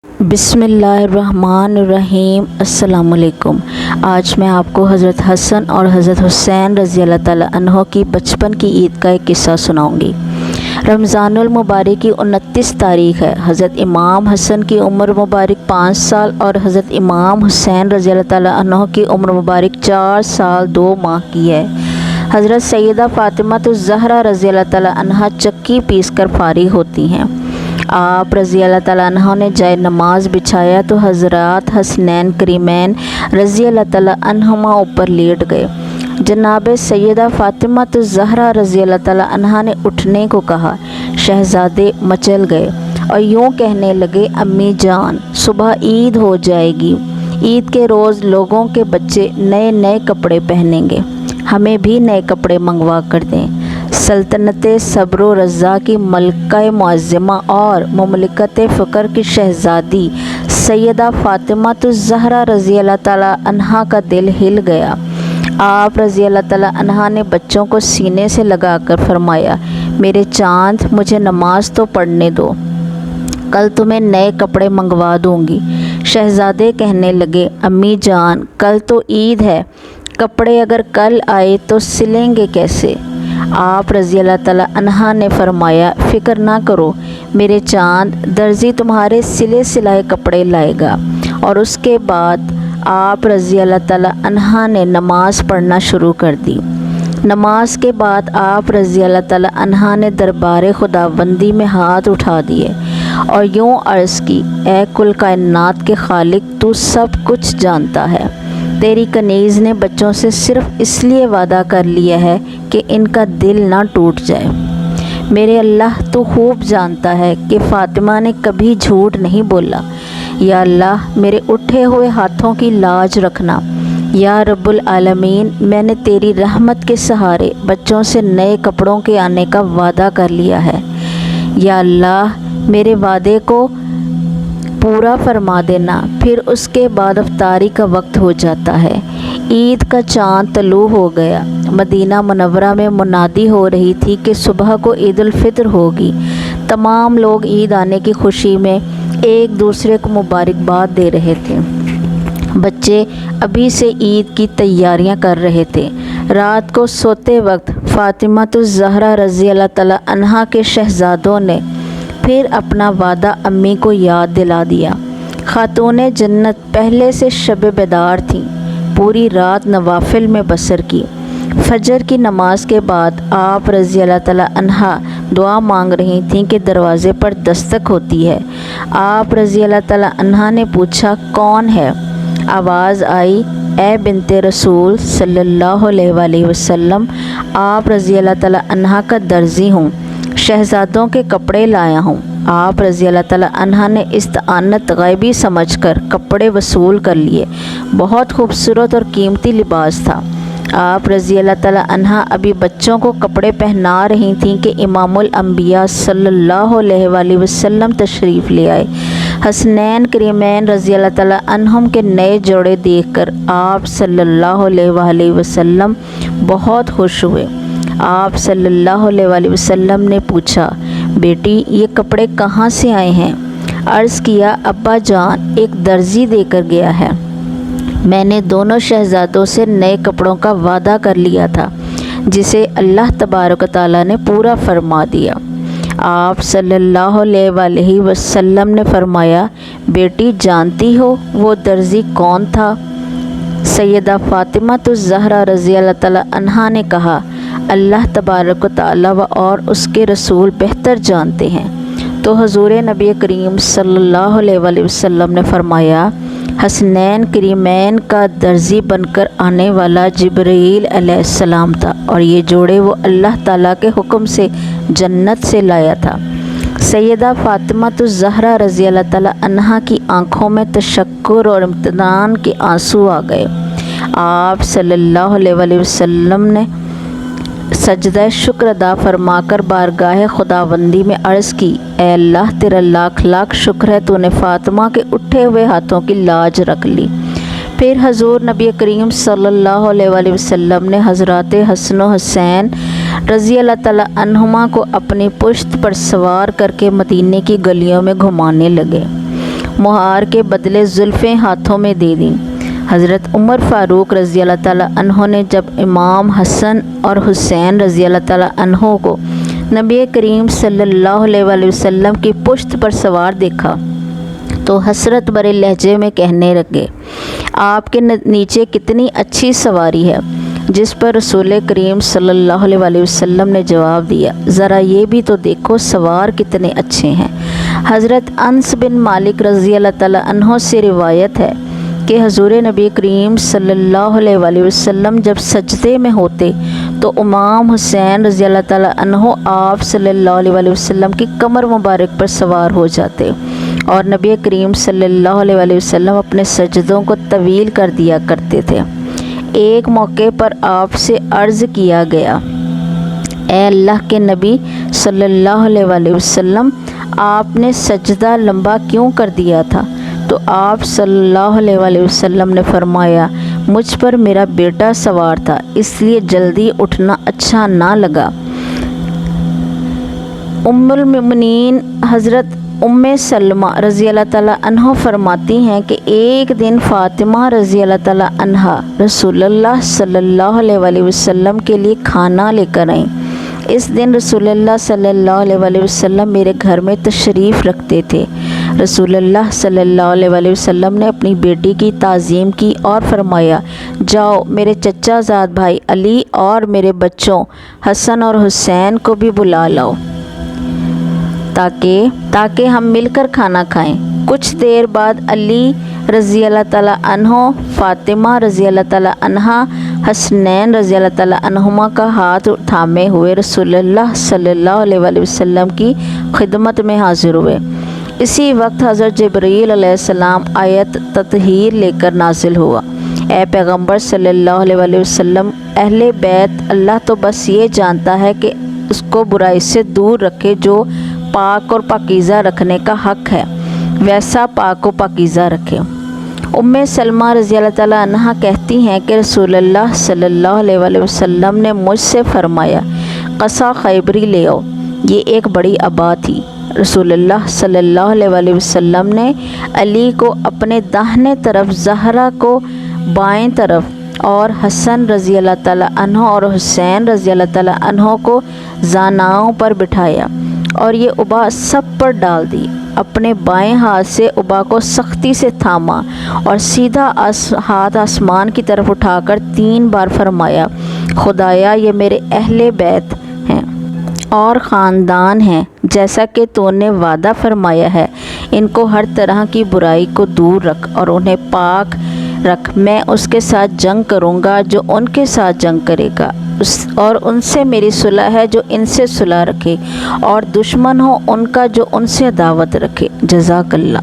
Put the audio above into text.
بسم اللہ الرحمن الرحیم۔ السلام علیکم۔ آج میں آپ کو حضرت حسن اور حضرت حسین رضی اللہ تعالیٰ عنہ کی بچپن کی عید کا ایک قصہ سناؤں گی۔ رمضان المبارک کی 29 تاریخ ہے۔ حضرت امام حسن کی عمر مبارک 5 سال اور حضرت امام حسین رضی اللہ تعالیٰ عنہ کی عمر مبارک 4 سال 2 ماہ کی ہے۔ حضرت سیدہ فاطمہ الزہرا رضی اللہ تعالیٰ عنہ چکی پیس کر فارغ ہوتی ہیں۔ آپ رضی اللہ تعالیٰ عنہ نے جائے نماز بچھایا تو حضرات حسنین کریمین رضی اللہ تعالیٰ عنہما اوپر لیٹ گئے۔ جناب سیدہ فاطمہ الزہرا رضی اللہ تعالیٰ عنہ نے اٹھنے کو کہا۔ شہزادے مچل گئے اور یوں کہنے لگے، امی جان صبح عید ہو جائے گی، عید کے روز لوگوں کے بچے نئے نئے کپڑے پہنیں گے، ہمیں بھی نئے کپڑے منگوا کر دیں۔ سلطنت صبر و رضا کی ملکہ معظمہ اور مملکت فقر کی شہزادی سیدہ فاطمہ الزہرا رضی اللہ تعالیٰ عنہ کا دل ہل گیا۔ آپ رضی اللہ تعالیٰ عنہ نے بچوں کو سینے سے لگا کر فرمایا، میرے چاند مجھے نماز تو پڑھنے دو، کل تمہیں نئے کپڑے منگوا دوں گی۔ شہزادے کہنے لگے، امی جان کل تو عید ہے، کپڑے اگر کل آئے تو سلیں گے کیسے؟ آپ رضی اللہ تعالیٰ عنہ نے فرمایا، فکر نہ کرو میرے چاند، درزی تمہارے سلے سلائے کپڑے لائے گا۔ اور اس کے بعد آپ رضی اللہ تعالیٰ عنہ نے نماز پڑھنا شروع کر دی۔ نماز کے بعد آپ رضی اللہ تعالیٰ عنہ نے دربار خداوندی میں ہاتھ اٹھا دیے اور یوں عرض کی، اے کل کائنات کے خالق، تو سب کچھ جانتا ہے، تیری کنیز نے بچوں سے صرف اس لیے وعدہ کر لیا ہے کہ ان کا دل نہ ٹوٹ جائے۔ میرے اللہ تو خوب جانتا ہے کہ فاطمہ نے کبھی جھوٹ نہیں بولا۔ یا اللہ میرے اٹھے ہوئے ہاتھوں کی لاج رکھنا۔ یا رب العالمین، میں نے تیری رحمت کے سہارے بچوں سے نئے کپڑوں کے آنے کا وعدہ کر لیا ہے۔ یا اللہ میرے وعدے کو پورا فرما دینا۔ پھر اس کے بعد افطاری کا وقت ہو جاتا ہے۔ عید کا چاند طلوع ہو گیا۔ مدینہ منورہ میں منادی ہو رہی تھی کہ صبح کو عید الفطر ہوگی۔ تمام لوگ عید آنے کی خوشی میں ایک دوسرے کو مبارکباد دے رہے تھے۔ بچے ابھی سے عید کی تیاریاں کر رہے تھے۔ رات کو سوتے وقت فاطمہ الزہرا رضی اللہ تعالیٰ عنہ کے شہزادوں نے پھر اپنا وعدہ امی کو یاد دلا دیا۔ خاتون جنت پہلے سے شب بیدار تھیں، پوری رات نوافل میں بسر کی۔ فجر کی نماز کے بعد آپ رضی اللہ تعالیٰ عنہ دعا مانگ رہی تھیں کہ دروازے پر دستک ہوتی ہے۔ آپ رضی اللہ تعالیٰ عنہ نے پوچھا، کون ہے؟ آواز آئی، اے بنت رسول صلی اللہ علیہ وآلہ وسلم، آپ رضی اللہ تعالیٰ عنہ کا درزی ہوں، شہزادوں کے کپڑے لایا ہوں۔ آپ رضی اللہ تعالیٰ عنہ نے استعانت غیبی سمجھ کر کپڑے وصول کر لیے۔ بہت خوبصورت اور قیمتی لباس تھا۔ آپ رضی اللہ تعالیٰ عنہ ابھی بچوں کو کپڑے پہنا رہی تھیں کہ امام الانبیاء صلی اللہ علیہ وآلہ وسلم تشریف لے آئے۔ حسنین کریمین رضی اللہ تعالیٰ عنہم کے نئے جوڑے دیکھ کر آپ صلی اللہ علیہ وآلہ وسلم بہت خوش ہوئے۔ آپ صلی اللہ علیہ وآلہ وسلم نے پوچھا، بیٹی یہ کپڑے کہاں سے آئے ہیں؟ عرض کیا، ابا جان ایک درزی دے کر گیا ہے، میں نے دونوں شہزادوں سے نئے کپڑوں کا وعدہ کر لیا تھا جسے اللہ تبارک و تعالیٰ نے پورا فرما دیا۔ آپ صلی اللہ علیہ وآلہ وسلم نے فرمایا، بیٹی جانتی ہو وہ درزی کون تھا؟ سیدہ فاطمہ الزہرا رضی اللہ تعالیٰ عنہ نے کہا، اللہ تبارک و تعالیٰ اور اس کے رسول بہتر جانتے ہیں۔ تو حضور نبی کریم صلی اللہ علیہ وآلہ وسلم نے فرمایا، حسنین کریمین کا درزی بن کر آنے والا جبرائیل علیہ السلام تھا اور یہ جوڑے وہ اللہ تعالیٰ کے حکم سے جنت سے لایا تھا۔ سیدہ فاطمہ الزہرا رضی اللہ تعالیٰ عنہ کی آنکھوں میں تشکر اور امتنان کے آنسو آ گئے۔ آپ صلی اللہ علیہ وآلہ وسلم نے سجدہ شکر ادا فرما کر بارگاہ خداوندی میں عرض کی، اے اللہ تیرا لاکھ لاکھ شکر ہے، تو نے فاطمہ کے اٹھے ہوئے ہاتھوں کی لاج رکھ لی۔ پھر حضور نبی کریم صلی اللہ علیہ وآلہ وسلم نے حضرات حسن و حسین رضی اللہ تعالیٰ عنہما کو اپنی پشت پر سوار کر کے مدینے کی گلیوں میں گھمانے لگے۔ مہار کے بدلے زلفیں ہاتھوں میں دے دیں۔ حضرت عمر فاروق رضی اللہ تعالیٰ عنہ نے جب امام حسن اور حسین رضی اللہ تعالیٰ عنہ کو نبی کریم صلی اللہ علیہ وآلہ وسلم کی پشت پر سوار دیکھا تو حسرت بھرے لہجے میں کہنے لگے، آپ کے نیچے کتنی اچھی سواری ہے، جس پر رسول کریم صلی اللہ علیہ وآلہ وسلم نے جواب دیا، ذرا یہ بھی تو دیکھو سوار کتنے اچھے ہیں۔ حضرت انس بن مالک رضی اللہ تعالیٰ عنہ سے روایت ہے کہ حضور نبی کریم صلی اللہ علیہ وآلہ وسلم جب سجدے میں ہوتے تو امام حسین رضی اللہ تعالیٰ عنہ آپ صلی اللہ علیہ وآلہ وسلم کی کمر مبارک پر سوار ہو جاتے اور نبی کریم صلی اللہ علیہ وآلہ وسلم اپنے سجدوں کو طویل کر دیا کرتے تھے۔ ایک موقع پر آپ سے عرض کیا گیا، اے اللہ کے نبی صلی اللہ علیہ وآلہ وسلم، آپ نے سجدہ لمبا کیوں کر دیا تھا؟ تو آپ صلی اللہ علیہ وآلہ وسلم نے فرمایا، مجھ پر میرا بیٹا سوار تھا، اس لیے جلدی اٹھنا اچھا نہ لگا۔ ام المؤمنین حضرت ام سلمہ رضی اللہ تعالیٰ عنہ فرماتی ہیں کہ ایک دن فاطمہ رضی اللہ تعالیٰ عنہ رسول اللہ صلی اللہ علیہ وآلہ وسلم کے لیے کھانا لے کر آئیں۔ اس دن رسول اللہ صلی اللہ علیہ وآلہ وسلم میرے گھر میں تشریف رکھتے تھے۔ رسول اللہ صلی اللہ علیہ وآلہ وسلم نے اپنی بیٹی کی تعظیم کی اور فرمایا، جاؤ میرے چچا زاد بھائی علی اور میرے بچوں حسن اور حسین کو بھی بلا لاؤ تاکہ ہم مل کر کھانا کھائیں۔ کچھ دیر بعد علی رضی اللہ تعالیٰ عنہ، فاطمہ رضی اللہ تعالیٰ عنہ، حسنین رضی اللہ تعالیٰ عنہما کا ہاتھ تھامے ہوئے رسول اللہ صلی اللہ علیہ وآلہ وسلم کی خدمت میں حاضر ہوئے۔ اسی وقت حضرت جبرائیل علیہ السلام آیت تطہیر لے کر نازل ہوا، اے پیغمبر صلی اللہ علیہ وآلہ وسلم، اہل بیت اللہ تو بس یہ جانتا ہے کہ اس کو برائی سے دور رکھے جو پاک اور پاکیزہ رکھنے کا حق ہے، ویسا پاک و پاکیزہ رکھے۔ ام سلمہ رضی اللہ تعالیٰ عنہ کہتی ہیں کہ رسول اللہ صلی اللہ علیہ وآلہ وسلم نے مجھ سے فرمایا، قصا خیبری لے آؤ، یہ ایک بڑی ابا تھی۔ رسول اللہ صلی اللہ علیہ وآلہ وسلم نے علی کو اپنے داہنے طرف، زہرا کو بائیں طرف اور حسن رضی اللہ تعالیٰ عنہ اور حسین رضی اللہ تعالیٰ عنہ کو زاناؤں پر بٹھایا اور یہ ابا سب پر ڈال دی۔ اپنے بائیں ہاتھ سے ابا کو سختی سے تھاما اور سیدھا ہاتھ آسمان کی طرف اٹھا کر 3 بار فرمایا، خدایا یہ میرے اہل بیت ہیں اور خاندان ہیں، جیسا کہ تو نے وعدہ فرمایا ہے، ان کو ہر طرح کی برائی کو دور رکھ اور انہیں پاک رکھ۔ میں اس کے ساتھ جنگ کروں گا جو ان کے ساتھ جنگ کرے گا، اور ان سے میری صلح ہے جو ان سے صلح رکھے، اور دشمن ہو ان کا جو ان سے عداوت رکھے۔ جزاک اللہ۔